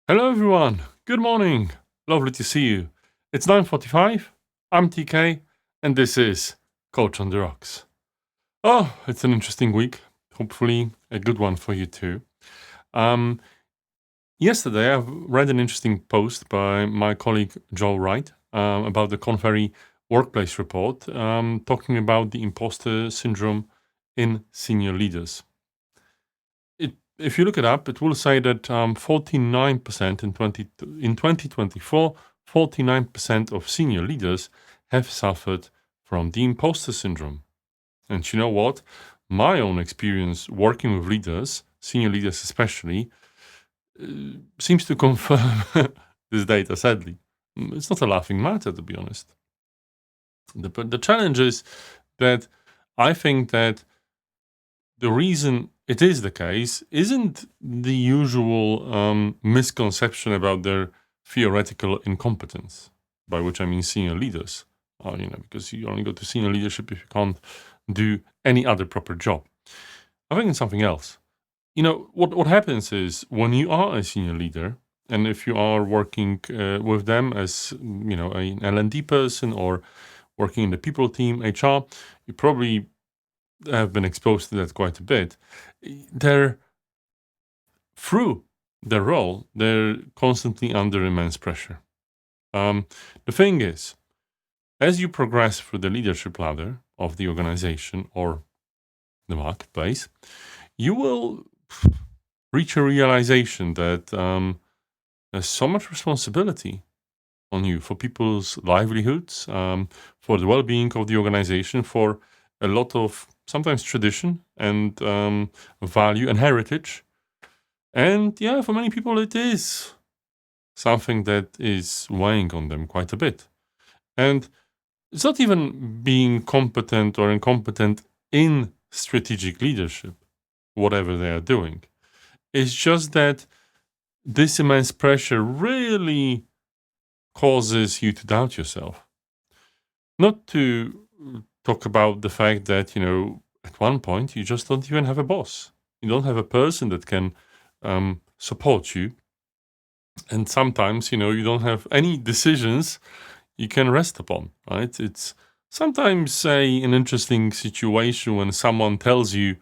Hello everyone. Good morning. Lovely to see you. It's 9:45. I'm TK and this is Coach on the Rocks. Oh, it's an interesting week. Hopefully a good one for you too. Um Yesterday I've read an interesting post by my colleague Jo Wright about the Conferry Workplace Report talking about the imposter syndrome in senior leaders. If you look it up, it will say that 49% in 2024, 49% of senior leaders have suffered from the imposter syndrome. And you know what? My own experience working with leaders, senior leaders especially, seems to confirm this data, sadly. It's not a laughing matter, to be honest. But the challenge is that I think that the reason it is the case isn't the usual misconception about their theoretical incompetence, by which I mean senior leaders, because you only go to senior leadership if you can't do any other proper job. I think it's something else. What happens is when you are a senior leader, and if you are working with them as an L&D person or working in the people team, HR, you probably have been exposed to that quite a bit. They're through their role, they're constantly under immense pressure. The thing is, as you progress through the leadership ladder of the organization or the marketplace, you will reach a realization that there's so much responsibility on you for people's livelihoods, for the well-being of the organization, for a lot of sometimes tradition and value and heritage. And yeah, for many people, it is something that is weighing on them quite a bit. And it's not even being competent or incompetent in strategic leadership, whatever they are doing. It's just that this immense pressure really causes you to doubt yourself. Not to talk about the fact that, at one point you just don't even have a boss. You don't have a person that can support you. And sometimes, you don't have any decisions you can rest upon, right? It's sometimes an interesting situation when someone tells you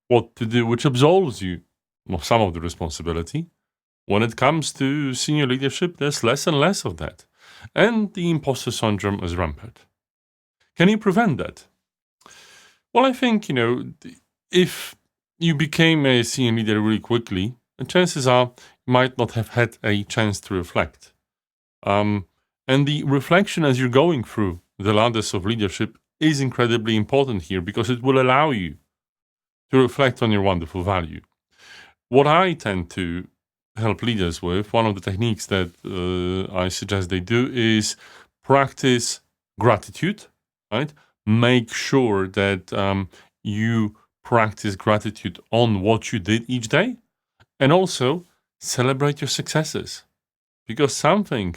what to do, which absolves you of some of the responsibility. When it comes to senior leadership, there's less and less of that. And the imposter syndrome is rampant. Can you prevent that? Well, I think, if you became a senior leader really quickly, the chances are you might not have had a chance to reflect. And the reflection as you're going through the ladders of leadership is incredibly important here because it will allow you to reflect on your wonderful value. What I tend to help leaders with, one of the techniques that I suggest they do is practice gratitude, right? Make sure that you practice gratitude on what you did each day and also celebrate your successes because something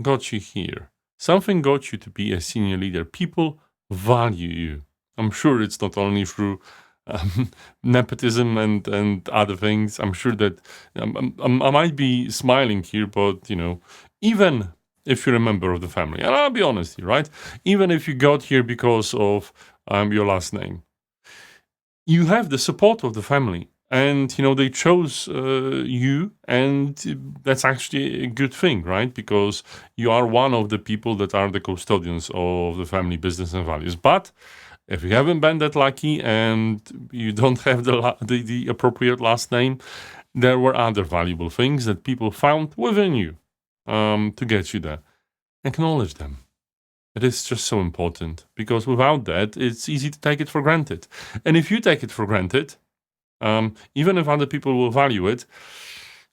got you here. Something got you to be a senior leader. People value you. I'm sure it's not only through nepotism and other things. I'm sure that I might be smiling here, but even if you're a member of the family, and I'll be honest here, right? Even if you got here because of your last name, you have the support of the family. And they chose you, and that's actually a good thing, right? Because you are one of the people that are the custodians of the family business and values. But if you haven't been that lucky and you don't have the appropriate last name, there were other valuable things that people found within you to get you there. Acknowledge them. It is just so important because without that, it's easy to take it for granted. And if you take it for granted, even if other people will value it,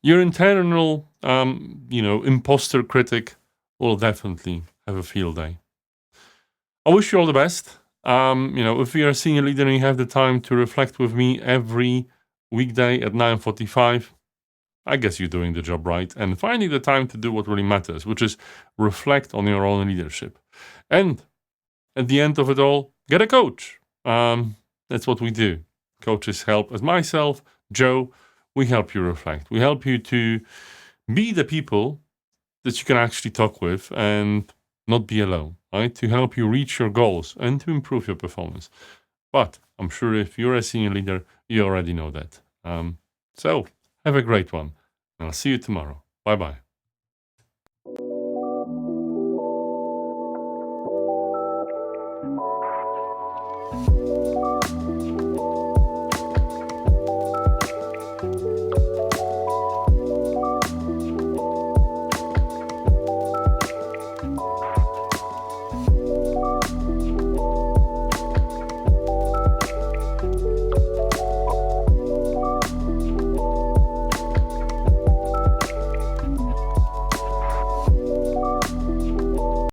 your internal, imposter critic will definitely have a field day. I wish you all the best. If you're a senior leader and you have the time to reflect with me every weekday at 9:45, I guess you're doing the job right and finding the time to do what really matters, which is reflect on your own leadership. And at the end of it all, get a coach. That's what we do. Coaches help, as myself, Joe, we help you reflect. We help you to Be the people that you can actually talk with and not be alone, right? To help you reach your goals and to improve your performance. But I'm sure if you're a senior leader, you already know that. So have a great one. And I'll see you tomorrow. Bye bye.